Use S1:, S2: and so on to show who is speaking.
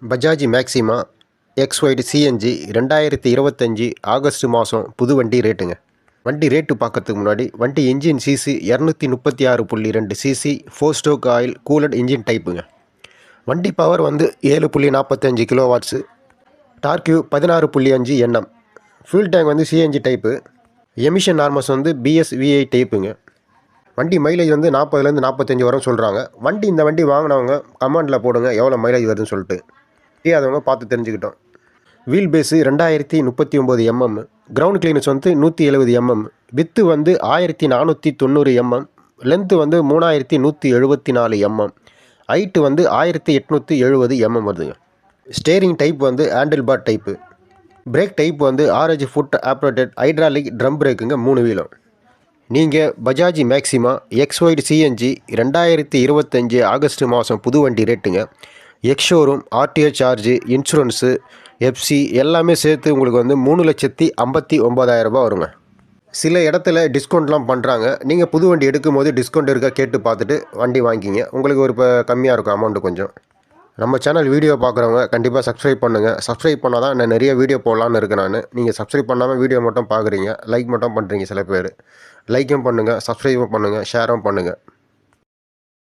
S1: Bajaj Maxima XYD CNG 2025 August மாதம் புது வண்டி ரேட்டுங்க. வண்டி ரேட்டு பார்க்கறதுக்கு முன்னாடி வண்டி engine CC 236.2 CC 4 stroke oil cooled engine டைப்புங்க. வண்டி பவர் வந்து 7.45 kilowatts, torque 16.5 NM. Fuel tank வந்து சிஎன்ஜி டைப்பு. எமிஷன் நார்மஸ் வந்து பிஎஸ்விஐ டைப்புங்க. வண்டி மைலேஜ் வந்து 40லேருந்து 45 வரும் சொல்கிறாங்க. இந்த வண்டி வாங்கினவங்க கமெண்டில் போடுங்க எவ்வளோ மைலேஜ் வருதுன்னு சொல்லிட்டு. தெரியாதவங்க பார்த்து தெரிஞ்சுக்கிட்டோம். Wheel base 2039 mm, ground clearance வந்து 170 mm, வித்து வந்து 1490 mm, லென்த்து வந்து 3174 mm, ஹைட்டு வந்து 1870 mm வருதுங்க. ஸ்டேரிங் டைப் வந்து handle bar type. Brake type வந்து ஆரஞ்சு ஃபுட் ஆப்ரேட்டட் ஹைட்ராலிக் ட்ரம் பிரேக்குங்க 3 வீலும். நீங்கள் Bajaj Maxima XYD CNG 2025 August மாதம் புது வண்டி ரேட்டுங்க. Ex showroom, RTO charge, insurance, FC எல்லாமே சேர்த்து உங்களுக்கு வந்து 3,59,000 ரூபா வருங்க. சில இடத்துல டிஸ்கவுண்ட்லாம் பண்ணுறாங்க. நீங்கள் புது வண்டி எடுக்கும் போது டிஸ்கவுண்ட் இருக்கா கேட்டு பார்த்துட்டு வண்டி வாங்கிக்கிங்க. உங்களுக்கு ஒரு கம்மியாக இருக்கும் அமௌண்ட்டு கொஞ்சம். நம்ம சேனல் வீடியோ பார்க்குறவங்க கண்டிப்பாக சப்ஸ்கிரைப் பண்ணுங்கள். சப்ஸ்கிரைப் பண்ணால் தான் நான் நிறைய வீடியோ போடலான்னு இருக்கேன் நான். நீங்கள் சப்ஸ்கிரைப் பண்ணாமல் வீடியோ மட்டும் பார்க்குறீங்க, லைக் மட்டும் பண்ணுறீங்க சில பேர். லைக்கும் பண்ணுங்கள், சப்ஸ்கிரைபும் பண்ணுங்கள், ஷேரும் பண்ணுங்கள்.